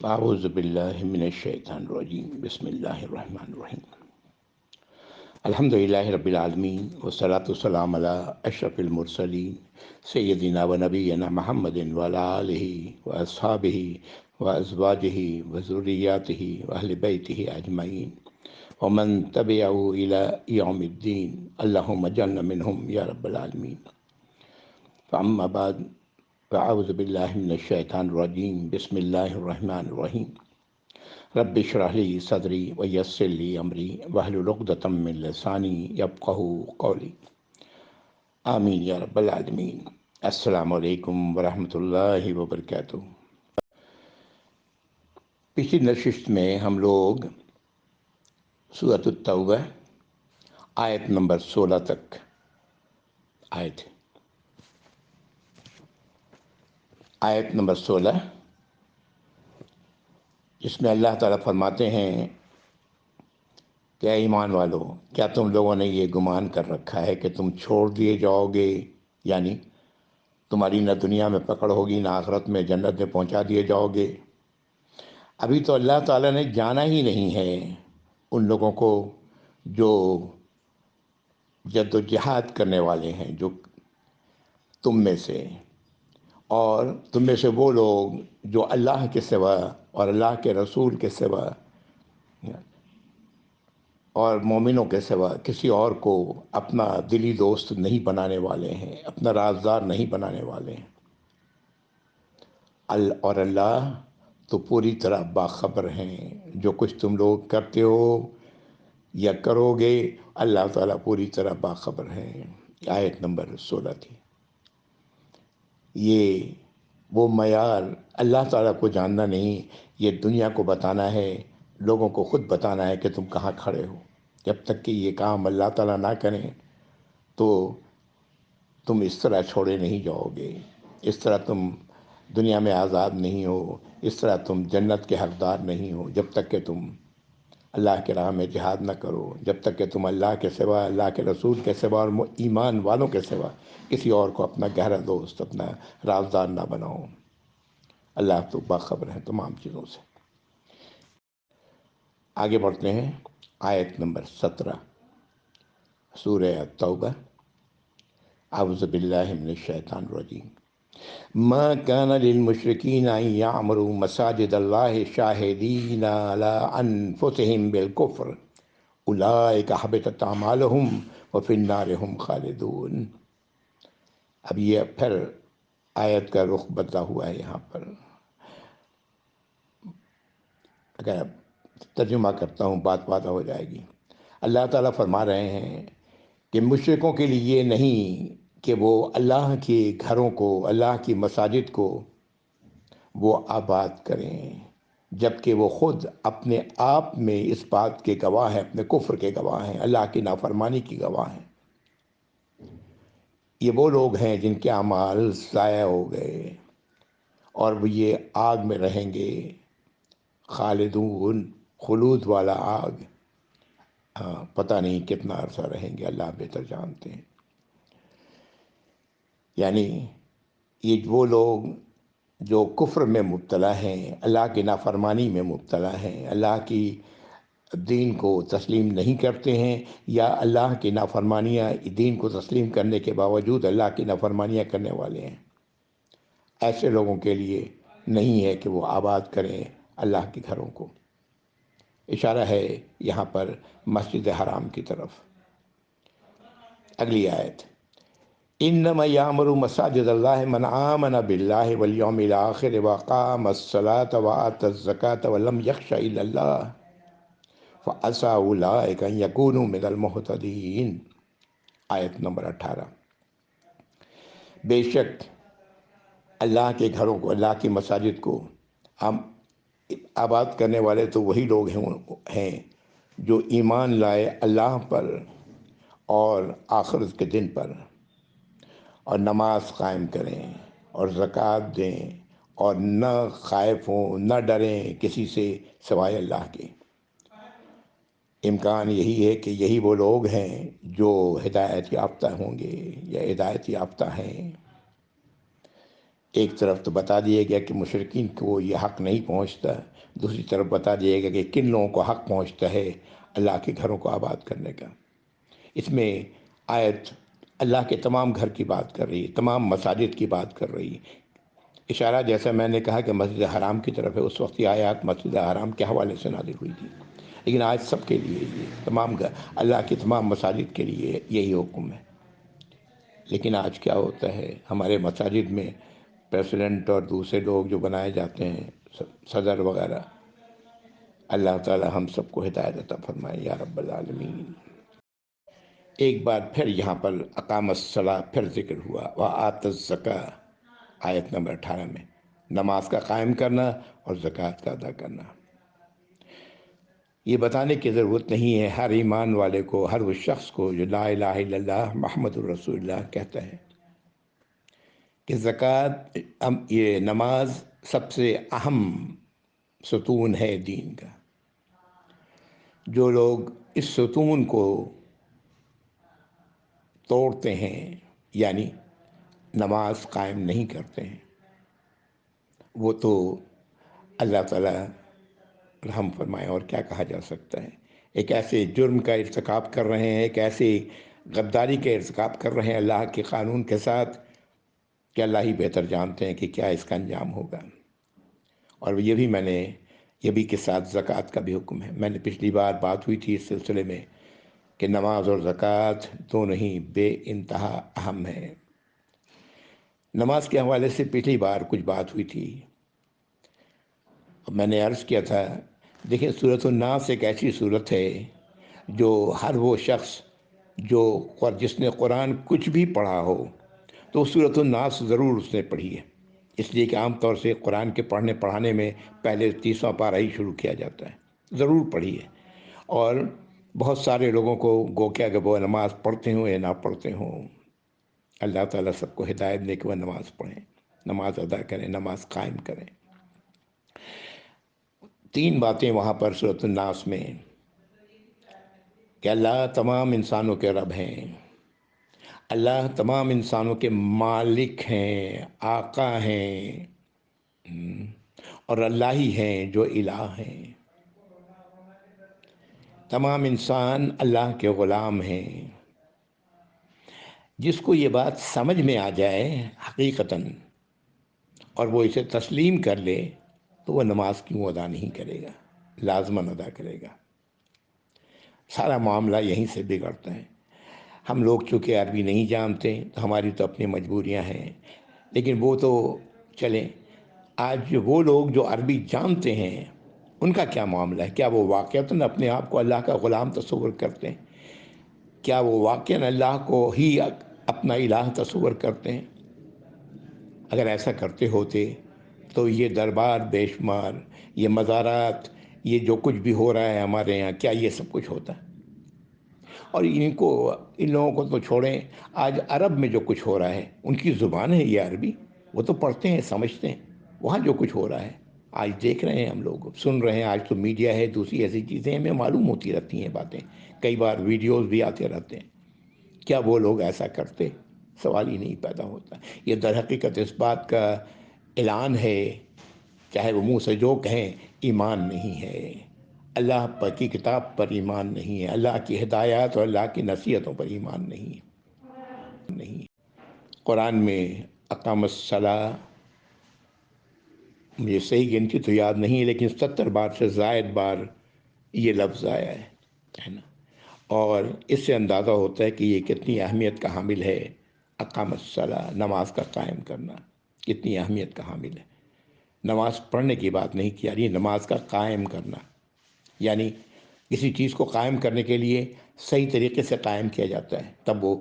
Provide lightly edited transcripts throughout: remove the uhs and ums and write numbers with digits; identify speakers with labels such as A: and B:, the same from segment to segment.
A: اعوذ باللہ من الشیطان الرجیم بسم اللہ الرحمن الرحیم الحمد للہ رب العالمین والصلاة والسلام علی اشرف المرسلین سیدنا و نبینا محمد وعلی آلہ واصحابہ وازواجہ وذریاتہ واہل بیتہ اجمعین ومن تبعہ الی یوم الدین اللہم اجعلنا منہم یا رب العالمین فاما بعد فاعوذ باللہ من الشیطان الرجیم بسم اللہ الرحمن الرحیم رب اشرح لی صدری ویسر لی امری واحلل عقدۃ من لسانی یفقہوا قولی آمین یا رب العالمین۔ السلام علیکم ورحمۃ اللہ وبرکاتہ۔ پچھلی نشست میں ہم لوگ سورۃ التوبہ آیت نمبر 16 تک آئے تھے۔ آیت نمبر 16 جس میں اللہ تعالیٰ فرماتے ہیں کہ اے ایمان والو، کیا تم لوگوں نے یہ گمان کر رکھا ہے کہ تم چھوڑ دیے جاؤ گے، یعنی تمہاری نہ دنیا میں پکڑ ہوگی نہ آخرت میں جنت میں پہنچا دیے جاؤ گے۔ ابھی تو اللہ تعالیٰ نے جانا ہی نہیں ہے ان لوگوں کو جو جد و جہاد کرنے والے ہیں، جو تم میں سے، اور تم میں سے وہ لوگ جو اللہ کے سوا اور اللہ کے رسول کے سوا اور مومنوں کے سوا کسی اور کو اپنا دلی دوست نہیں بنانے والے ہیں، اپنا رازدار نہیں بنانے والے ہیں۔ اور اللہ تو پوری طرح باخبر ہیں، جو کچھ تم لوگ کرتے ہو یا کرو گے اللہ تعالیٰ پوری طرح باخبر ہیں۔ آیت نمبر 16 تھی۔ یہ وہ معیار اللہ تعالیٰ کو جاننا نہیں، یہ دنیا کو بتانا ہے، لوگوں کو خود بتانا ہے کہ تم کہاں کھڑے ہو۔ جب تک کہ یہ کام اللہ تعالیٰ نہ کریں تو تم اس طرح چھوڑے نہیں جاؤ گے، اس طرح تم دنیا میں آزاد نہیں ہو، اس طرح تم جنت کے حقدار نہیں ہو جب تک کہ تم اللہ کے راہ میں جہاد نہ کرو، جب تک کہ تم اللہ کے سوا، اللہ کے رسول کے سوا اور ایمان والوں کے سوا کسی اور کو اپنا گہرا دوست، اپنا رازدار نہ بناؤ۔ اللہ تو باخبر ہے تمام چیزوں سے۔ آگے بڑھتے ہیں۔ آیت نمبر 17 سورہ التوبہ۔ اعوذ باللہ من الشیطان الرجیم۔ ما كان للمشركين ان يعمروا مساجد الله شاهدين على انفسهم بالكفر اولئك حبطت اعمالهم وفي النار هم خالدون۔ اب یہ پھر آیت کا رخ بدلا ہوا ہے۔ یہاں پر اگر ترجمہ کرتا ہوں بات واضح ہو جائے گی۔ اللہ تعالیٰ فرما رہے ہیں کہ مشرکوں کے لیے یہ نہیں کہ وہ اللہ کے گھروں کو، اللہ کی مساجد کو وہ آباد کریں، جبکہ وہ خود اپنے آپ میں اس بات کے گواہ ہیں، اپنے کفر کے گواہ ہیں، اللہ کی نافرمانی کی گواہ ہیں۔ یہ وہ لوگ ہیں جن کے اعمال ضائع ہو گئے اور وہ یہ آگ میں رہیں گے، خالدون، خلود والا آگ۔ پتہ نہیں کتنا عرصہ رہیں گے، اللہ بہتر جانتے ہیں۔ یعنی یہ وہ لوگ جو کفر میں مبتلا ہیں، اللہ کی نافرمانی میں مبتلا ہیں، اللہ کی دین کو تسلیم نہیں کرتے ہیں، یا اللہ کی نافرمانیاں دین کو تسلیم کرنے کے باوجود اللہ کی نافرمانیاں کرنے والے ہیں۔ ایسے لوگوں کے لیے نہیں ہے کہ وہ آباد کریں اللہ کے گھروں کو۔ اشارہ ہے یہاں پر مسجد حرام کی طرف۔ اگلی آیت۔ انما یعمر مساجد اللہ من آمن باللہ والیوم الآخر واقام الصلاة وآتى الزکاة ولم یخش الا اللہ فعسى اولئک ان یکونوا من المہتدین۔ آیت نمبر 18۔ بے شک اللہ کے گھروں کو، اللہ کی مساجد کو ہم آباد کرنے والے تو وہی لوگ ہیں جو ایمان لائے اللہ پر اور آخرت کے دن پر، اور نماز قائم کریں اور زکوٰۃ دیں، اور نہ خائف ہوں، نہ ڈریں کسی سے سوائے اللہ کے۔ امکان یہی ہے کہ یہی وہ لوگ ہیں جو ہدایت یافتہ ہوں گے یا ہدایت یافتہ ہیں۔ ایک طرف تو بتا دیا گیا کہ مشرکین کو یہ حق نہیں پہنچتا، دوسری طرف بتا دیا گیا کہ کن لوگوں کو حق پہنچتا ہے اللہ کے گھروں کو آباد کرنے کا۔ اس میں آیت اللہ کے تمام گھر کی بات کر رہی ہے، تمام مساجد کی بات کر رہی ہے۔ اشارہ جیسا میں نے کہا کہ مسجد حرام کی طرف ہے، اس وقت یہ آیات مسجد حرام کے حوالے سے نازل ہوئی تھی، لیکن آج سب کے لیے یہ تمام اللہ کی تمام مساجد کے لیے یہی حکم ہے۔ لیکن آج کیا ہوتا ہے ہمارے مساجد میں پریزیڈنٹ اور دوسرے لوگ جو بنائے جاتے ہیں، صدر وغیرہ، اللہ تعالی ہم سب کو ہدایت عطا فرمائے یا رب العالمین۔ ایک بار پھر یہاں پر اقام الصلاۃ پھر ذکر ہوا، وآت الزکاۃ، آیت نمبر 18 میں نماز کا قائم کرنا اور زکوٰۃ کا ادا کرنا۔ یہ بتانے کی ضرورت نہیں ہے ہر ایمان والے کو، ہر وہ شخص کو جو لا الہ الا اللہ محمد الرسول اللہ کہتا ہے، کہ زکوٰۃ، یہ نماز سب سے اہم ستون ہے دین کا۔ جو لوگ اس ستون کو توڑتے ہیں، یعنی نماز قائم نہیں کرتے ہیں، وہ تو اللہ تعالیٰ رحم فرمائے، اور کیا کہا جا سکتا ہے، ایک ایسے جرم کا ارتکاب کر رہے ہیں، ایک ایسی غداری کا ارتکاب کر رہے ہیں اللہ کے قانون کے ساتھ کہ اللہ ہی بہتر جانتے ہیں کہ کیا اس کا انجام ہوگا۔ اور یہ بھی کے ساتھ زکوٰۃ کا بھی حکم ہے۔ میں نے پچھلی بار بات ہوئی تھی اس سلسلے میں کہ نماز اور زکوٰۃ دونوں ہی بے انتہا اہم ہے۔ نماز کے حوالے سے پچھلی بار کچھ بات ہوئی تھی، میں نے عرض کیا تھا، دیکھیں سورۃ الناس ایک ایسی صورت ہے جو ہر وہ شخص جس نے قرآن کچھ بھی پڑھا ہو تو سورۃ الناس ضرور اس نے پڑھی ہے، اس لیے کہ عام طور سے قرآن کے پڑھانے میں پہلے 30واں پارہ ہی شروع کیا جاتا ہے، ضرور پڑھی ہے۔ اور بہت سارے لوگوں کو گو کہ وہ نماز پڑھتے ہوں یا نہ پڑھتے ہوں، اللہ تعالیٰ سب کو ہدایت دے کہ وہ نماز پڑھیں، نماز ادا کریں، نماز قائم کریں۔ 3 باتیں وہاں پر سورۃ الناس میں، کہ اللہ تمام انسانوں کے رب ہیں، اللہ تمام انسانوں کے مالک ہیں، آقا ہیں، اور اللہ ہی ہیں جو الہ ہیں، تمام انسان اللہ کے غلام ہیں۔ جس کو یہ بات سمجھ میں آ جائے حقیقتاً اور وہ اسے تسلیم کر لے تو وہ نماز کیوں ادا نہیں کرے گا، لازماً ادا کرے گا۔ سارا معاملہ یہیں سے بگڑتا ہے۔ ہم لوگ چونکہ عربی نہیں جانتے تو ہماری تو اپنی مجبوریاں ہیں، لیکن وہ تو چلیں، آج وہ لوگ جو عربی جانتے ہیں ان کا کیا معاملہ ہے؟ کیا وہ واقعتاً اپنے آپ کو اللہ کا غلام تصور کرتے ہیں؟ کیا وہ واقعاً اللہ کو ہی اپنا الہ تصور کرتے ہیں؟ اگر ایسا کرتے ہوتے تو یہ دربار بے شمار، یہ مزارات، یہ جو کچھ بھی ہو رہا ہے ہمارے یہاں، کیا یہ سب کچھ ہوتا؟ اور ان لوگوں کو تو چھوڑیں، آج عرب میں جو کچھ ہو رہا ہے، ان کی زبان ہے یہ عربی، وہ تو پڑھتے ہیں، سمجھتے ہیں، وہاں جو کچھ ہو رہا ہے آج دیکھ رہے ہیں، ہم لوگ سن رہے ہیں، آج تو میڈیا ہے، دوسری ایسی چیزیں ہمیں معلوم ہوتی رہتی ہیں باتیں، کئی بار ویڈیوز بھی آتے رہتے ہیں۔ کیا وہ لوگ ایسا کرتے؟ سوال ہی نہیں پیدا ہوتا۔ یہ در حقیقت اس بات کا اعلان ہے، چاہے وہ منہ سے جو کہیں، ایمان نہیں ہے، اللہ پر کی کتاب پر ایمان نہیں ہے، اللہ کی ہدایات اور اللہ کی نصیحتوں پر ایمان نہیں ہے۔ قرآن میں اقام الصلاۃ، مجھے صحیح گنتی تو یاد نہیں ہے، لیکن 70 بار سے زائد بار یہ لفظ آیا ہے نا، اور اس سے اندازہ ہوتا ہے کہ یہ کتنی اہمیت کا حامل ہے۔ اقام الصلاۃ، نماز کا قائم کرنا کتنی اہمیت کا حامل ہے۔ نماز پڑھنے کی بات نہیں کی جا رہی، نماز کا قائم کرنا، یعنی کسی چیز کو قائم کرنے کے لیے صحیح طریقے سے قائم کیا جاتا ہے، تب وہ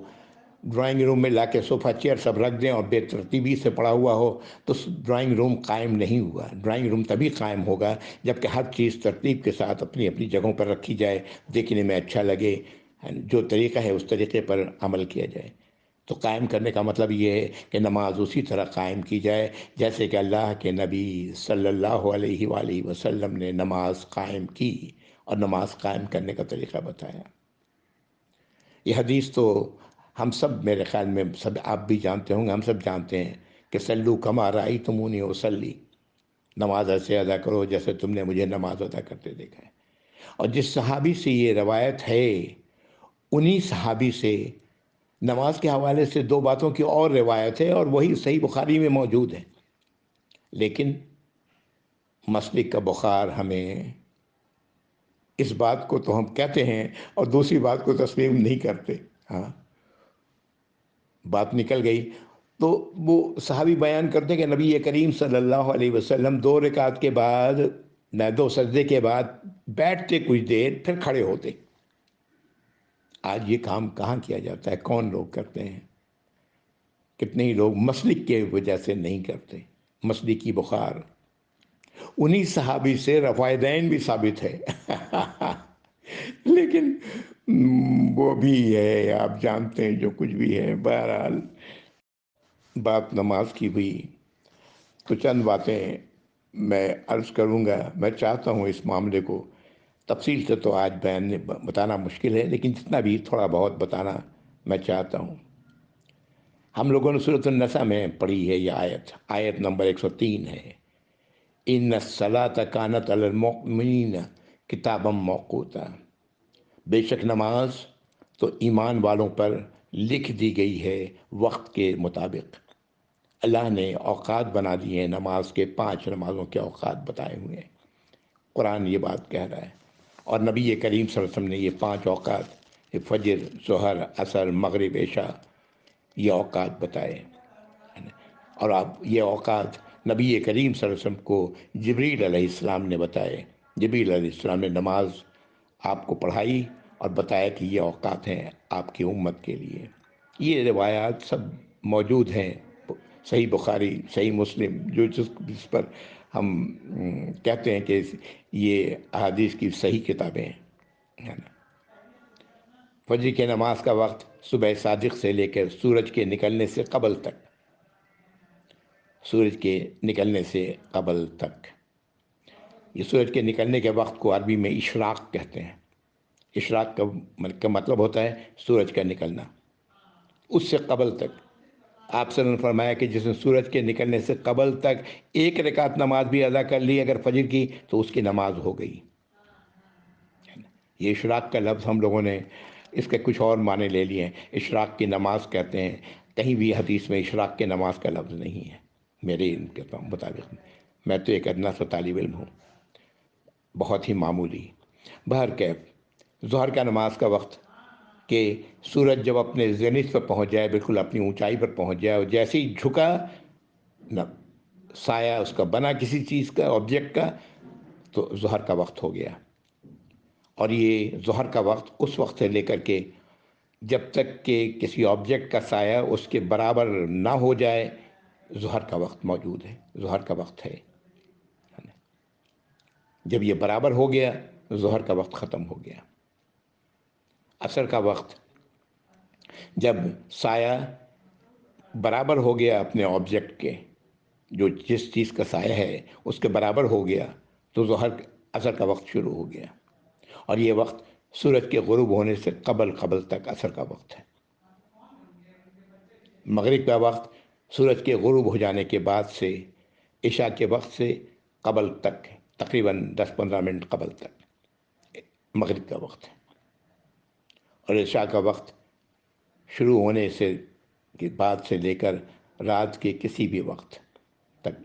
A: ڈرائنگ روم میں لا کے صوفہ چیئر سب رکھ دیں اور بے ترتیبی سے پڑا ہوا ہو تو ڈرائنگ روم قائم نہیں ہوا۔ ڈرائنگ روم تبھی قائم ہوگا جب کہ ہر چیز ترتیب کے ساتھ اپنی اپنی جگہوں پر رکھی جائے، دیکھنے میں اچھا لگے، جو طریقہ ہے اس طریقے پر عمل کیا جائے۔ تو قائم کرنے کا مطلب یہ ہے کہ نماز اسی طرح قائم کی جائے جیسے کہ اللہ کے نبی صلی اللہ علیہ وآلہ وسلم نے نماز قائم کی اور نماز قائم کرنے کا طریقہ بتایا۔ یہ حدیث تو ہم سب، میرے خیال میں سب، آپ بھی جانتے ہوں گے، ہم سب جانتے ہیں کہ سلو کما رأیتمونی اصلی، نماز ایسے ادا کرو جیسے تم نے مجھے نماز ادا کرتے دیکھا ہے۔ اور جس صحابی سے یہ روایت ہے، انہی صحابی سے نماز کے حوالے سے دو باتوں کی اور روایت ہے، اور وہی صحیح بخاری میں موجود ہے، لیکن مسلک کا بخار ہمیں اس بات کو تو ہم کہتے ہیں اور دوسری بات کو تسلیم نہیں کرتے۔ ہاں، بات نکل گئی تو وہ صحابی بیان کرتے ہیں کہ نبی کریم صلی اللہ علیہ وسلم 2 رکعت کے بعد، 2 سجدے کے بعد بیٹھتے کچھ دیر، پھر کھڑے ہوتے۔ آج یہ کام کہاں کیا جاتا ہے؟ کون لوگ کرتے ہیں؟ کتنے ہی لوگ مسلک کے وجہ سے نہیں کرتے۔ مسلک کی بخار انہی صحابی سے رفع دین بھی ثابت ہے لیکن وہ بھی ہے، آپ جانتے ہیں جو کچھ بھی ہے۔ بہرحال بات نماز کی ہوئی تو چند باتیں میں عرض کروں گا۔ میں چاہتا ہوں اس معاملے کو تفصیل سے تو آج بتانا مشکل ہے، لیکن جتنا بھی تھوڑا بہت بتانا میں چاہتا ہوں۔ ہم لوگوں نے سورۃ النساء میں پڑھی ہے یہ آیت نمبر 103 ہے، ان الصلاۃ کانت علی المؤمنین کتابا موقوتا، بے شک نماز تو ایمان والوں پر لکھ دی گئی ہے وقت کے مطابق۔ اللہ نے اوقات بنا دیے ہیں، نماز کے 5 نمازوں کے اوقات بتائے ہوئے ہیں، قرآن یہ بات کہہ رہا ہے، اور نبی کریم صلی اللہ علیہ وسلم نے یہ 5 اوقات، فجر، ظہر، عصر، مغرب، عشاء، یہ اوقات بتائے۔ اور آپ یہ اوقات نبی کریم صلی اللہ علیہ وسلم کو جبریل علیہ السلام نے بتائے۔ جبریل علیہ السلام نے نماز آپ کو پڑھائی اور بتایا کہ یہ اوقات ہیں آپ کی امت کے لیے۔ یہ روایات سب موجود ہیں، صحیح بخاری، صحیح مسلم، جس پر ہم کہتے ہیں کہ یہ احادیث کی صحیح کتابیں ہیں۔ فجر کی نماز کا وقت صبح صادق سے لے کر سورج کے نکلنے سے قبل تک، سورج کے نکلنے سے قبل تک، یہ سورج کے نکلنے کے وقت کو عربی میں اشراق کہتے ہیں۔ اشراق کا مطلب ہوتا ہے سورج کا نکلنا، اس سے قبل تک۔ آپ نے فرمایا کہ جس نے سورج کے نکلنے سے قبل تک 1 رکعت نماز بھی ادا کر لی اگر فجر کی، تو اس کی نماز ہو گئی۔ یہ اشراق کا لفظ ہم لوگوں نے اس کے کچھ اور معنی لے لیے ہیں۔ اشراق کی نماز کہتے ہیں، کہیں بھی حدیث میں اشراق کی نماز کا لفظ نہیں ہے میرے علم کے مطابق۔ میں تو ایک ادنا سا طالب علم ہوں، بہت ہی معمولی۔ بہرکیف ظہر کا نماز کا وقت کہ سورج جب اپنے زینت پر پہنچ جائے، بالکل اپنی اونچائی پر پہنچ جائے، اور جیسے ہی جھکا نہ سایہ اس کا بنا کسی چیز کا، آبجیکٹ کا، تو ظہر کا وقت ہو گیا۔ اور یہ ظہر کا وقت اس وقت سے لے کر کے جب تک کہ کسی آبجیکٹ کا سایہ اس کے برابر نہ ہو جائے، ظہر کا وقت موجود ہے، ظہر کا وقت ہے۔ جب یہ برابر ہو گیا، ظہر کا وقت ختم ہو گیا۔ عصر کا وقت جب سایہ برابر ہو گیا اپنے آبجیکٹ کے، جو جس چیز کا سایہ ہے اس کے برابر ہو گیا، تو عصر کا وقت شروع ہو گیا۔ اور یہ وقت سورج کے غروب ہونے سے قبل تک عصر کا وقت ہے۔ مغرب کا وقت سورج کے غروب ہو جانے کے بعد سے عشاء کے وقت سے قبل تک، تقریباً 10-15 منٹ قبل تک مغرب کا وقت ہے۔ اور عشاء کا وقت شروع ہونے کے بعد سے لے کر رات کے کسی بھی وقت تک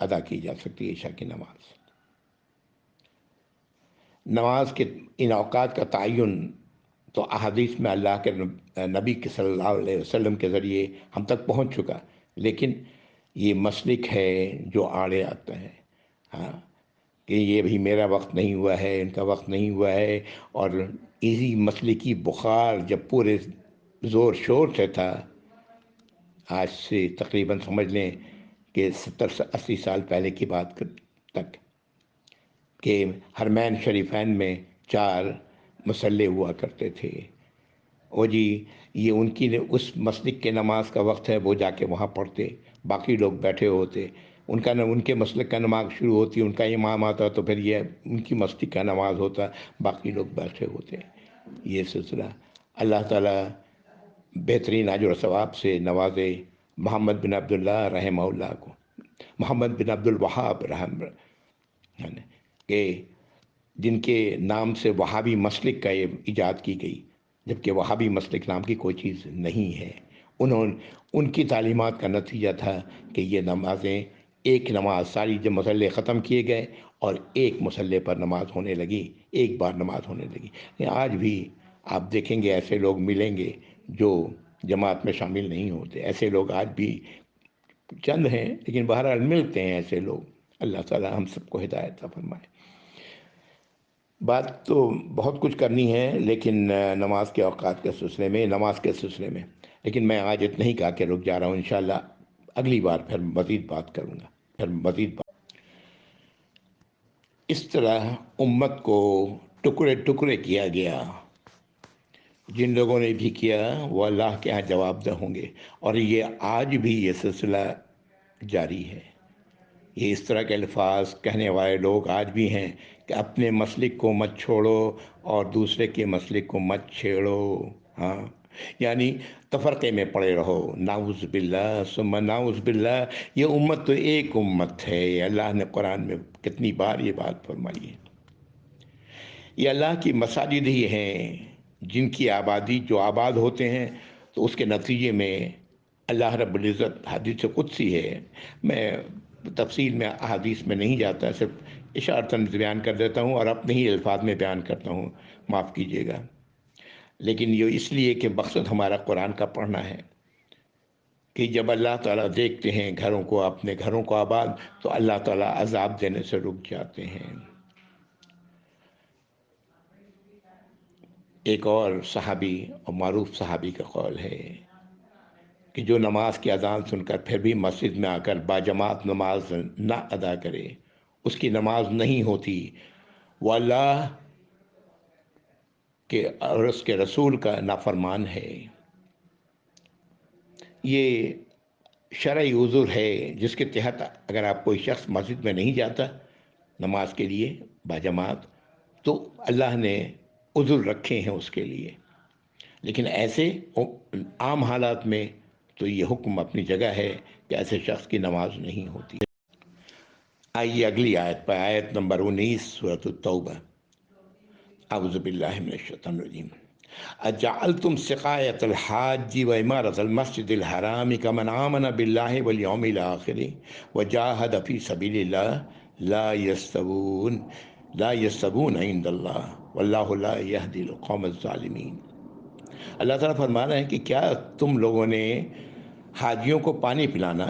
A: ادا کی جا سکتی ہے عشاء کی نماز۔ نماز کے ان اوقات کا تعین تو احادیث میں اللہ کے نبی کے صلی اللہ علیہ وسلم کے ذریعے ہم تک پہنچ چکا، لیکن یہ مسلک ہے جو آڑے آتا ہے، ہاں، کہ یہ بھی میرا وقت نہیں ہوا ہے، ان کا وقت نہیں ہوا ہے۔ اور اسی مسلکی بخار جب پورے زور شور سے تھا، آج سے تقریباً سمجھ لیں کہ 70-80 سال پہلے کی بات تک، کہ حرمین شریفین میں 4 مصلے ہوا کرتے تھے۔ وہ جی یہ ان کی اس مسلک کے نماز کا وقت ہے، وہ جا کے وہاں پڑھتے، باقی لوگ بیٹھے ہوتے، ان کے مسلک کا نماز شروع ہوتی، ان کا امام آتا تو پھر یہ ان کی مسلک کا نماز ہوتا، باقی لوگ بیٹھے ہوتے۔ یہ سلسلہ اللہ تعالیٰ بہترین اجر و ثواب سے نوازے، محمد بن عبداللہ رحمہ اللہ کو، محمد بن عبد الوہاب رحم، یعنی کہ جن کے نام سے وہابی مسلک کا یہ ایجاد کی گئی، جبکہ وہابی مسلک نام کی کوئی چیز نہیں ہے۔ ان کی تعلیمات کا نتیجہ تھا کہ یہ نمازیں، ایک نماز، ساری جب مسئلے ختم کیے گئے اور ایک مسئلے پر نماز ہونے لگی، ایک بار نماز ہونے لگی۔ آج بھی آپ دیکھیں گے ایسے لوگ ملیں گے جو جماعت میں شامل نہیں ہوتے، ایسے لوگ آج بھی چند ہیں، لیکن بہرحال ملتے ہیں ایسے لوگ۔ اللہ تعالی ہم سب کو ہدایت عطا فرمائے۔ بات تو بہت کچھ کرنی ہے لیکن نماز کے اوقات کے سلسلے میں، نماز کے سلسلے میں، لیکن میں آج اتنا ہی کہا کہ رک جا رہا ہوں، انشاءاللہ اگلی بار پھر مزید بات کروں گا، اس طرح امت کو ٹکڑے ٹکڑے کیا گیا۔ جن لوگوں نے بھی کیا وہ اللہ کے ہاں جواب دہ ہوں گے، اور یہ آج بھی یہ سلسلہ جاری ہے۔ یہ اس طرح کے الفاظ کہنے والے لوگ آج بھی ہیں کہ اپنے مسلک کو مت چھوڑو اور دوسرے کے مسلک کو مت چھیڑو، ہاں، یعنی تفرقے میں پڑے رہو، نعوذ باللہ ثم نعوذ باللہ۔ یہ امت تو ایک امت ہے، اللہ نے قرآن میں کتنی بار یہ بات فرمائی ہے۔ یہ اللہ کی مساجد ہی ہیں جن کی آبادی، جو آباد ہوتے ہیں تو اس کے نتیجے میں اللہ رب العزت، حدیث قدسی ہے، میں تفصیل میں احادیث میں نہیں جاتا، صرف اشارتاً بیان کر دیتا ہوں اور اپنے ہی الفاظ میں بیان کرتا ہوں، معاف کیجیے گا، لیکن یہ اس لیے کہ مقصد ہمارا قرآن کا پڑھنا ہے کہ جب اللہ تعالیٰ دیکھتے ہیں گھروں کو، اپنے گھروں کو آباد، تو اللہ تعالیٰ عذاب دینے سے رک جاتے ہیں۔ ایک اور صحابی اور معروف صحابی کا قول ہے کہ جو نماز کی اذان سن کر پھر بھی مسجد میں آ کر باجماعت نماز نہ ادا کرے، اس کی نماز نہیں ہوتی، وہ اللہ کے اور اس کے رسول کا نافرمان ہے۔ یہ شرعی عذر ہے جس کے تحت اگر آپ کوئی شخص مسجد میں نہیں جاتا نماز کے لیے باجماعت، تو اللہ نے عذر رکھے ہیں اس کے لیے، لیکن ایسے عام حالات میں تو یہ حکم اپنی جگہ ہے کہ ایسے شخص کی نماز نہیں ہوتی۔ آئیے اگلی آیت پر، آیت نمبر 19 سورۃ التوبہ۔ اعوذ باللہ من الشیطان الرجیم۔ اجعلتم سقایۃ الحاج و عمارۃ المسجد الحرام کمن آمن باللہ والیوم الآخر وجاہد فی سبیل اللہ لا یستوون عند اللہ واللہ لا یہدی القوم الظالمین۔ اللہ تعالیٰ فرما رہے ہیں کہ کیا تم لوگوں نے حاجیوں کو پانی پلانا،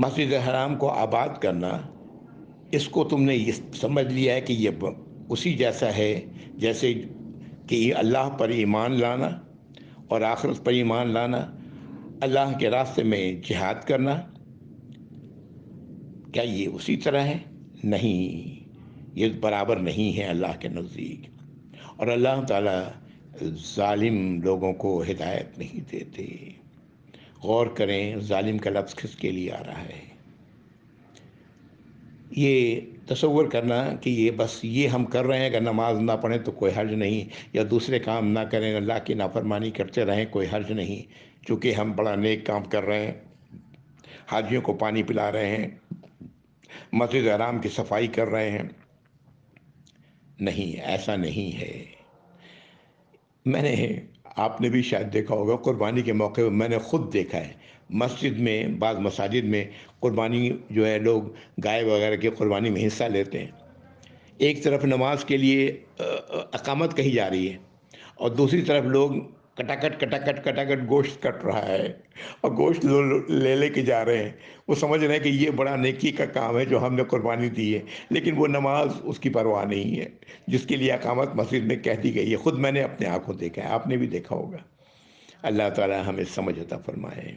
A: مسجد حرام کو آباد کرنا، اس کو تم نے یہ سمجھ لیا ہے کہ یہ اسی جیسا ہے جیسے کہ اللہ پر ایمان لانا اور آخرت پر ایمان لانا، اللہ کے راستے میں جہاد کرنا، کیا یہ اسی طرح ہے؟ نہیں، یہ برابر نہیں ہے اللہ کے نزدیک، اور اللہ تعالیٰ ظالم لوگوں کو ہدایت نہیں دیتے۔ غور کریں ظالم کا لفظ کس کے لیے آ رہا ہے؟ یہ تصور کرنا کہ یہ بس یہ ہم کر رہے ہیں، اگر نماز نہ پڑھیں تو کوئی حرج نہیں، یا دوسرے کام نہ کریں، اللہ کی نافرمانی کرتے رہیں، کوئی حرج نہیں، چونکہ ہم بڑا نیک کام کر رہے ہیں، حاجیوں کو پانی پلا رہے ہیں، مسجد حرام کی صفائی کر رہے ہیں۔ نہیں، ایسا نہیں ہے۔ میں نے، آپ نے بھی شاید دیکھا ہوگا، قربانی کے موقع پر میں نے خود دیکھا ہے، مسجد میں، بعض مساجد میں قربانی جو ہے لوگ گائے وغیرہ کی قربانی میں حصہ لیتے ہیں، ایک طرف نماز کے لیے اقامت کہی جا رہی ہے اور دوسری طرف لوگ کٹاکٹ گوشت کٹ رہا ہے اور گوشت لے لے کے جا رہے ہیں، وہ سمجھ رہے ہیں کہ یہ بڑا نیکی کا کام ہے جو ہم نے قربانی دی ہے، لیکن وہ نماز اس کی پرواہ نہیں ہے جس کے لیے اقامت مسجد میں کہہ دی گئی ہے۔ خود میں نے اپنے آنکھوں دیکھا ہے، آپ نے بھی دیکھا ہوگا۔ اللہ تعالی ہمیں سمجھ عطا فرمائے۔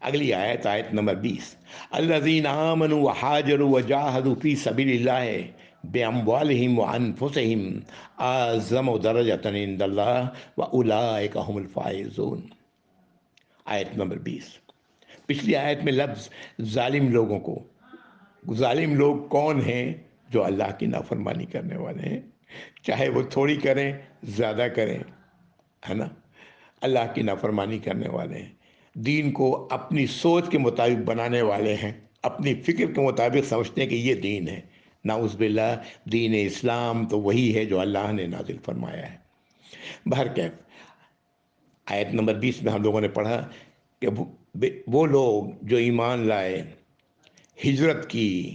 A: اگلی آیت، آیت نمبر 20۔ الذین آمنوا وحاجروا وجاہدوا فی سبیل اللہ باموالہم وانفسہم اعظم درجۃ عند اللہ واولئک هم الفائزون۔ آیت نمبر 20۔ پچھلی آیت میں لفظ ظالم لوگوں کو، ظالم لوگ کون ہیں؟ جو اللہ کی نافرمانی کرنے والے ہیں، چاہے وہ تھوڑی کریں زیادہ کریں، ہے نا، اللہ کی نافرمانی کرنے والے ہیں۔ دین کو اپنی سوچ کے مطابق بنانے والے ہیں، اپنی فکر کے مطابق سمجھتے ہیں کہ یہ دین ہے۔ نعوذ باللہ، دین اسلام تو وہی ہے جو اللہ نے نازل فرمایا ہے۔ بہرکیف آیت نمبر 20 میں ہم لوگوں نے پڑھا کہ وہ لوگ جو ایمان لائے، ہجرت کی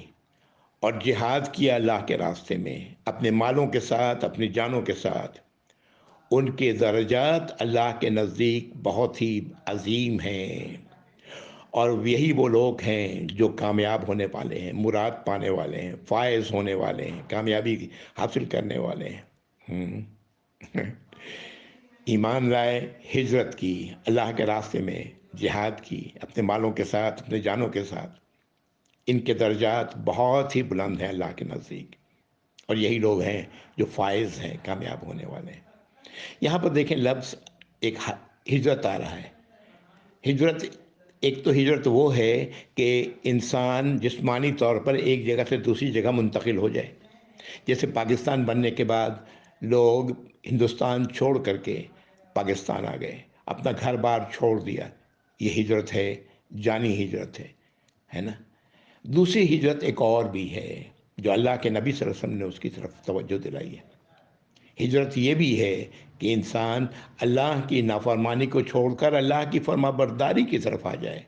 A: اور جہاد کیا اللہ کے راستے میں اپنے مالوں کے ساتھ، اپنی جانوں کے ساتھ، ان کے درجات اللہ کے نزدیک بہت ہی عظیم ہیں، اور یہی وہ لوگ ہیں جو کامیاب ہونے والے ہیں، مراد پانے والے ہیں، فائز ہونے والے ہیں، کامیابی حاصل کرنے والے ہیں۔ ایمان لائے، ہجرت کی، اللہ کے راستے میں جہاد کی اپنے مالوں کے ساتھ، اپنے جانوں کے ساتھ، ان کے درجات بہت ہی بلند ہیں اللہ کے نزدیک، اور یہی لوگ ہیں جو فائز ہیں، کامیاب ہونے والے ہیں۔ یہاں پر دیکھیں لفظ ایک ہجرت آ رہا ہے۔ ہجرت، ایک تو ہجرت وہ ہے کہ انسان جسمانی طور پر ایک جگہ سے دوسری جگہ منتقل ہو جائے، جیسے پاکستان بننے کے بعد لوگ ہندوستان چھوڑ کر کے پاکستان آ گئے، اپنا گھر بار چھوڑ دیا، یہ ہجرت ہے، جانی ہجرت ہے نا۔ دوسری ہجرت ایک اور بھی ہے جو اللہ کے نبی صلی اللہ علیہ وسلم نے اس کی طرف توجہ دلائی ہے۔ ہجرت یہ بھی ہے کہ انسان اللہ کی نافرمانی کو چھوڑ کر اللہ کی فرما برداری کی طرف آ جائے،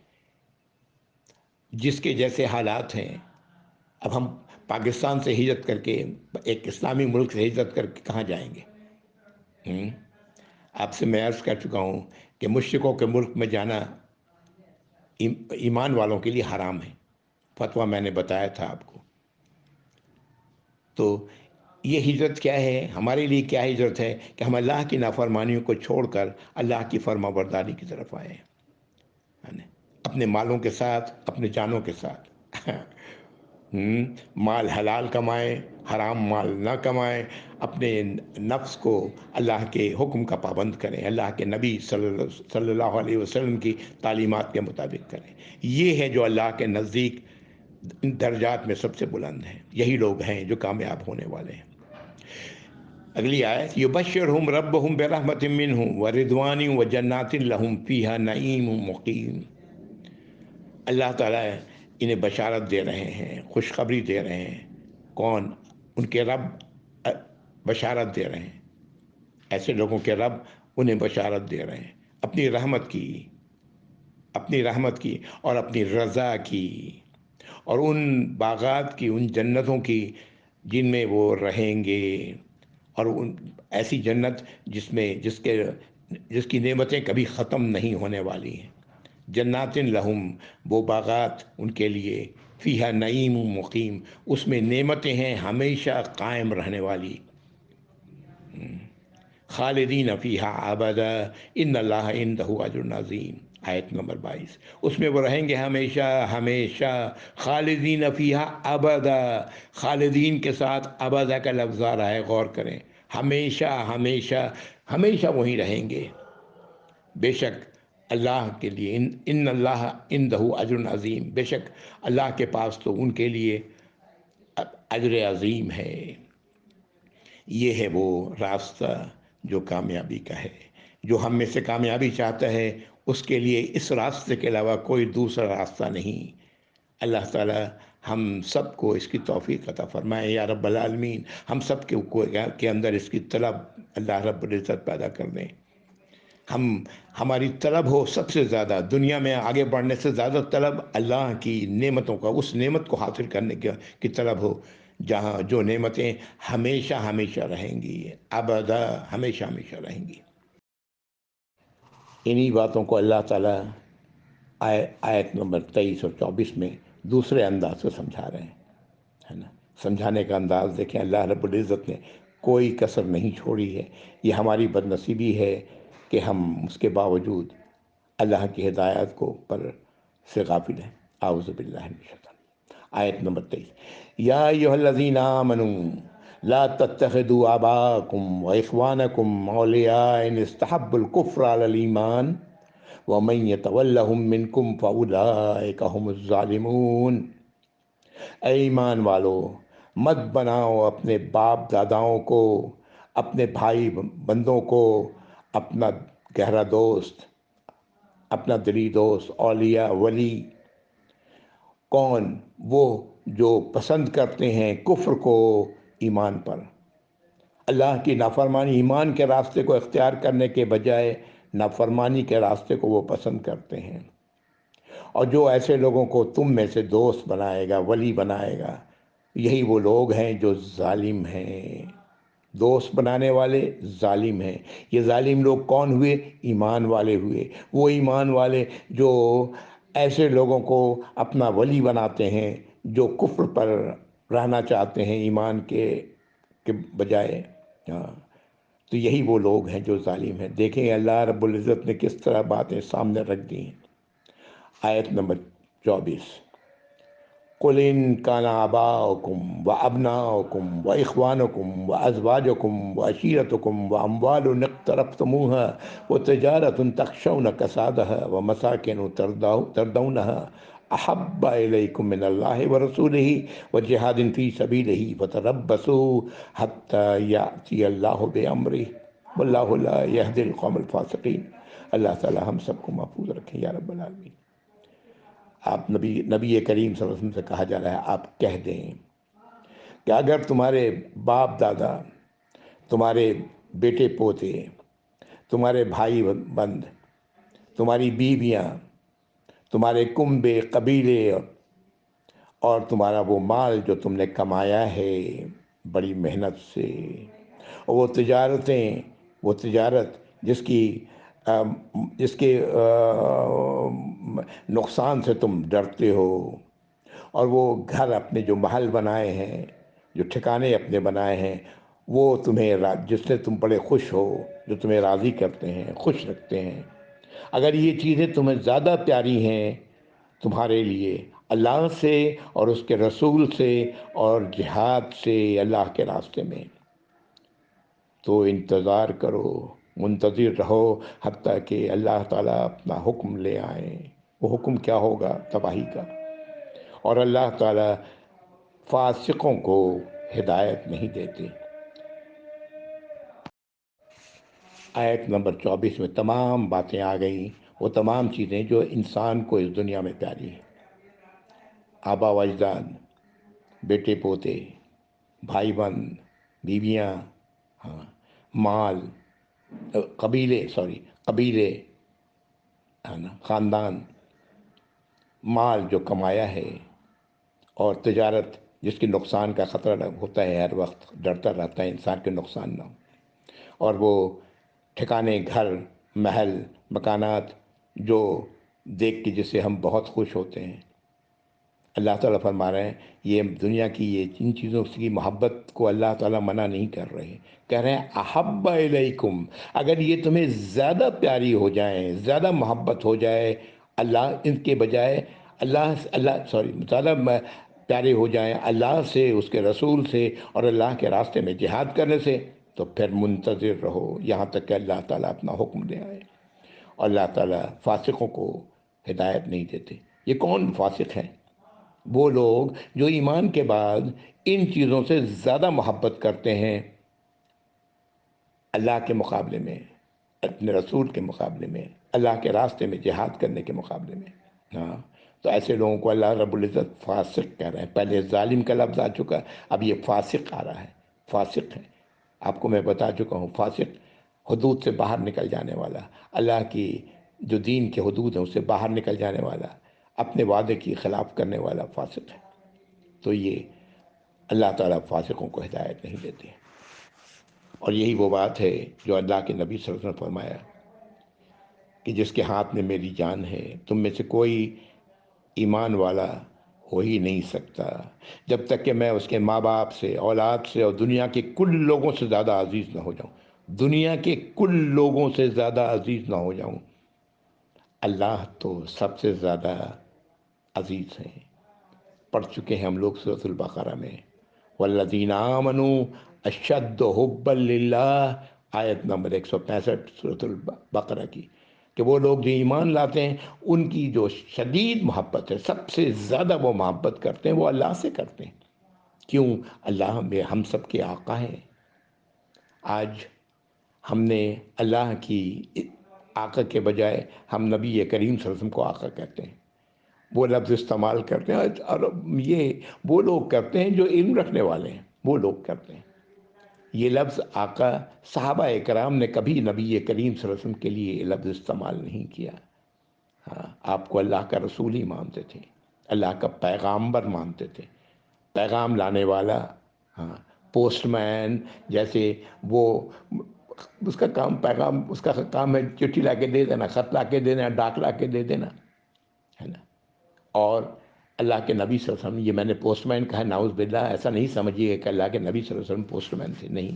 A: جس کے جیسے حالات ہیں۔ اب ہم پاکستان سے ہجرت کر کے، ایک اسلامی ملک سے ہجرت کر کے کہاں جائیں گے؟ آپ سے میں عرض کر چکا ہوں کہ مشرکوں کے ملک میں جانا ایمان والوں کے لیے حرام ہے، فتویٰ میں نے بتایا تھا آپ کو۔ تو یہ ہجرت کیا ہے ہمارے لیے؟ کیا ہجرت ہے کہ ہم اللہ کی نافرمانیوں کو چھوڑ کر اللہ کی فرما برداری کی طرف آئے ہیں، اپنے مالوں کے ساتھ، اپنے جانوں کے ساتھ۔ مال حلال کمائیں، حرام مال نہ کمائیں، اپنے نفس کو اللہ کے حکم کا پابند کریں، اللہ کے نبی صلی اللہ علیہ وسلم کی تعلیمات کے مطابق کریں۔ یہ ہے جو اللہ کے نزدیک درجات میں سب سے بلند ہیں، یہی لوگ ہیں جو کامیاب ہونے والے ہیں۔ اگلی آیت، یبشرہم ربہم برحمت منہ ورضوان وجنات لہم فیہا نعیم مقیم۔ اللہ تعالیٰ انہیں بشارت دے رہے ہیں، خوشخبری دے رہے ہیں۔ کون؟ ان کے رب بشارت دے رہے ہیں، ایسے لوگوں کے رب انہیں بشارت دے رہے ہیں اپنی رحمت کی، اپنی رحمت کی اور اپنی رضا کی، اور ان باغات کی، ان جنتوں کی جن میں وہ رہیں گے، اور ان ایسی جنت جس کی نعمتیں کبھی ختم نہیں ہونے والی ہیں۔ جنات لہم، وہ باغات ان کے لیے، فیہا نعیم مقیم، اس میں نعمتیں ہیں ہمیشہ قائم رہنے والی۔ خالدین فیہا ابدا ان اللہ عندہ اجر عظیم، آیت نمبر 22۔ اس میں وہ رہیں گے ہمیشہ ہمیشہ، خالدین فیہا ابدا، خالدین کے ساتھ ابدا کا لفظ آ رہا ہے، غور کریں، ہمیشہ ہمیشہ ہمیشہ وہیں رہیں گے۔ بے شک اللہ کے لیے ان اللہ عندہ اجر عظیم، بے شک اللہ کے پاس تو ان کے لیے اجر عظیم ہے۔ یہ ہے وہ راستہ جو کامیابی کا ہے۔ جو ہم میں سے کامیابی چاہتا ہے اس کے لیے اس راستے کے علاوہ کوئی دوسرا راستہ نہیں۔ اللہ تعالی ہم سب کو اس کی توفیق عطا فرمائے یا رب العالمین۔ ہم سب کے اندر اس کی طلب اللہ رب العزت پیدا کر دیں۔ ہماری طلب ہو سب سے زیادہ، دنیا میں آگے بڑھنے سے زیادہ طلب اللہ کی نعمتوں کا، اس نعمت کو حاصل کرنے کی طلب ہو جہاں جو نعمتیں ہمیشہ ہمیشہ رہیں گی، ابدا ہمیشہ ہمیشہ رہیں گی۔ انہی باتوں کو اللہ تعالیٰ آیت نمبر 23 اور 24 میں دوسرے انداز سے سمجھا رہے ہیں، ہے نا۔ سمجھانے کا انداز دیکھیں، اللہ رب العزت نے کوئی کسر نہیں چھوڑی ہے۔ یہ ہماری بد نصیبی ہے کہ ہم اس کے باوجود اللہ کی ہدایت پر سے غافل ہیں۔ اعوذ باللہ من الشیطان۔ آیت نمبر 23، یا ایھا الذین آمنوا لا تتخذوا آباءکم واخوانکم اولیاء ان استحبوا الکفر علی الایمان ومن یتولہم منکم فاولئک ھم الظالمون۔ اے ایمان والو، مت بناؤ اپنے باپ داداؤں کو، اپنے بھائی بندوں کو اپنا گہرا دوست، اپنا دلی دوست، اولیاء، ولی کون؟ وہ جو پسند کرتے ہیں کفر کو ایمان پر، اللہ کی نافرمانی، ایمان کے راستے کو اختیار کرنے کے بجائے نافرمانی کے راستے کو وہ پسند کرتے ہیں۔ اور جو ایسے لوگوں کو تم میں سے دوست بنائے گا، ولی بنائے گا، یہی وہ لوگ ہیں جو ظالم ہیں۔ دوست بنانے والے ظالم ہیں۔ یہ ظالم لوگ کون ہوئے؟ ایمان والے ہوئے۔ وہ ایمان والے جو ایسے لوگوں کو اپنا ولی بناتے ہیں جو کفر پر رہنا چاہتے ہیں ایمان کے بجائے۔ ہاں، تو یہی وہ لوگ ہیں جو ظالم ہیں۔ دیکھیں اللہ رب العزت نے کس طرح باتیں سامنے رکھ دی ہیں۔ آیت نمبر 24، قل ان کان آباؤکم و ابناؤکم و اخوانکم و ازواجکم و عشیرتکم و اموال اقترفتموها و تجارت تخشون کسادها و مساکن تردونها احب الیکم من اللہ و رسولہ و جہاد فی سبیلہ فتربصوا حتی یأتی اللہ بامرہ واللہ لا یہدی القوم الفاسقین۔ اللہ تعالی ہم سب کو محفوظ رکھیں یا رب العالمین۔ آپ نبی کریم صلی اللہ علیہ وسلم سے کہا جا رہا ہے آپ کہہ دیں کہ اگر تمہارے باپ دادا، تمہارے بیٹے پوتے، تمہارے بھائی بند، تمہاری بیویاں، تمہارے کنبے قبیلے اور تمہارا وہ مال جو تم نے کمایا ہے بڑی محنت سے، اور وہ تجارت جس کے نقصان سے تم ڈرتے ہو، اور وہ گھر اپنے جو محل بنائے ہیں، جو ٹھکانے اپنے بنائے ہیں، وہ جس سے تم بڑے خوش ہو، جو تمہیں راضی کرتے ہیں، خوش رکھتے ہیں، اگر یہ چیزیں تمہیں زیادہ پیاری ہیں تمہارے لیے اللہ سے اور اس کے رسول سے اور جہاد سے اللہ کے راستے میں، تو انتظار کرو، منتظر رہو حتیٰ کہ اللہ تعالیٰ اپنا حکم لے آئیں۔ وہ حکم کیا ہوگا؟ تباہی کا۔ اور اللہ تعالیٰ فاسقوں کو ہدایت نہیں دیتے۔ آیت نمبر 24 میں تمام باتیں آ گئیں، وہ تمام چیزیں جو انسان کو اس دنیا میں پیاری ہیں۔ آبا و اجداد، بیٹے پوتے، بھائی بند، بیویاں، ہاں، مال، قبیلے، ہے نا، خاندان، مال جو کمایا ہے، اور تجارت جس کے نقصان کا خطرہ ہوتا ہے، ہر وقت ڈرتا رہتا ہے انسان کے نقصان نہ ہو، اور وہ ٹھکانے، گھر، محل، مکانات جو دیکھ کے جس سے ہم بہت خوش ہوتے ہیں۔ اللہ تعالیٰ فرما رہے ہیں یہ دنیا کی ان چیزوں کی محبت کو اللہ تعالیٰ منع نہیں کر رہے، کہہ رہے ہیں احب الیکم، اگر یہ تمہیں زیادہ پیاری ہو جائیں، زیادہ محبت ہو جائے اللہ ان کے بجائے، زیادہ پیارے ہو جائیں اللہ سے، اس کے رسول سے اور اللہ کے راستے میں جہاد کرنے سے، تو پھر منتظر رہو یہاں تک کہ اللہ تعالیٰ اپنا حکم دے آئے۔ اور اللہ تعالیٰ فاسقوں کو ہدایت نہیں دیتے۔ یہ کون فاسق ہیں؟ وہ لوگ جو ایمان کے بعد ان چیزوں سے زیادہ محبت کرتے ہیں اللہ کے مقابلے میں، اپنے رسول کے مقابلے میں، اللہ کے راستے میں جہاد کرنے کے مقابلے میں۔ ہاں، تو ایسے لوگوں کو اللہ رب العزت فاسق کہہ رہے ہیں۔ پہلے ظالم کا لفظ آ چکا، اب یہ فاسق آ رہا ہے۔ فاسق ہے، آپ کو میں بتا چکا ہوں، فاسق حدود سے باہر نکل جانے والا، اللہ کی جو دین کے حدود ہیں اس سے باہر نکل جانے والا، اپنے وعدے کی خلاف کرنے والا فاسق ہے۔ تو یہ اللہ تعالیٰ فاسقوں کو ہدایت نہیں دیتے۔ اور یہی وہ بات ہے جو اللہ کے نبی صلی اللہ علیہ وسلم نے فرمایا کہ جس کے ہاتھ میں میری جان ہے، تم میں سے کوئی ایمان والا ہو ہی نہیں سکتا جب تک کہ میں اس کے ماں باپ سے، اولاد سے اور دنیا کے کل لوگوں سے زیادہ عزیز نہ ہو جاؤں، دنیا کے کل لوگوں سے زیادہ عزیز نہ ہو جاؤں۔ اللہ تو سب سے زیادہ عزیز ہیں۔ پڑھ چکے ہیں ہم لوگ سورۃ البقرہ میں، والذین آمنوا اشد حبا للہ، آیت نمبر 165 سورۃ البقرہ کی، کہ وہ لوگ جو ایمان لاتے ہیں ان کی جو شدید محبت ہے، سب سے زیادہ وہ محبت کرتے ہیں، وہ اللہ سے کرتے ہیں۔ کیوں؟ اللہ ہم سب کے آقا ہیں۔ آج ہم نے اللہ کی آقا کے بجائے ہم نبی کریم صلی اللہ علیہ وسلم کو آقا کہتے ہیں، وہ لفظ استعمال کرتے ہیں، اور یہ وہ لوگ کرتے ہیں جو علم رکھنے والے ہیں، وہ لوگ کرتے ہیں۔ یہ لفظ آقا، صحابہ کرام نے کبھی نبی کریم صلی اللہ علیہ وسلم کے لیے یہ لفظ استعمال نہیں کیا۔ ہاں، آپ کو اللہ کا رسول ہی مانتے تھے، اللہ کا پیغامبر مانتے تھے، پیغام لانے والا۔ ہاں، پوسٹ مین جیسے وہ، اس کا کام پیغام، اس کا کام ہے چٹھی لا کے دے دینا، خط لا کے دے دینا، ڈاک لا کے دے دینا، ہے نا۔ اور اللہ کے نبی صلی اللہ علیہ وسلم، یہ میں نے پوسٹ مین کہا، نعوذ باللہ، ایسا نہیں سمجھیے کہ اللہ کے نبی صلی اللہ علیہ وسلم پوسٹ مین تھے، نہیں۔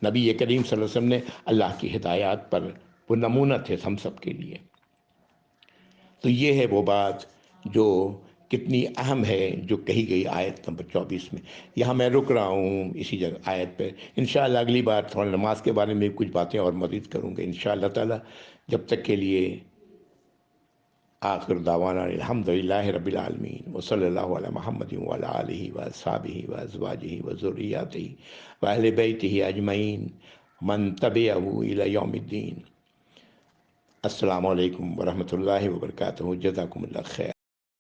A: نبی کریم صلی اللہ علیہ وسلم نے اللہ کی ہدایات پر وہ نمونہ تھے ہم سب کے لیے۔ تو یہ ہے وہ بات جو کتنی اہم ہے، جو کہی گئی آیت نمبر 24 میں۔ یہاں میں رک رہا ہوں اسی جگہ آیت پہ، انشاءاللہ اگلی بار تھوڑا نماز کے بارے میں کچھ باتیں اور مزید کروں گے انشاءاللہ تعالی۔ جب تک کے لیے آخر دعوانا الحمدللہ رب العالمین، وصلی اللہ علی محمد وعلی آلہ واصحابہ وازواجہ وذریاتہ واہل بیتہ اجمعین من تبعہ الی یوم الدین۔ السلام علیکم ورحمۃ اللہ وبرکاتہ، جزاکم اللہ خیر۔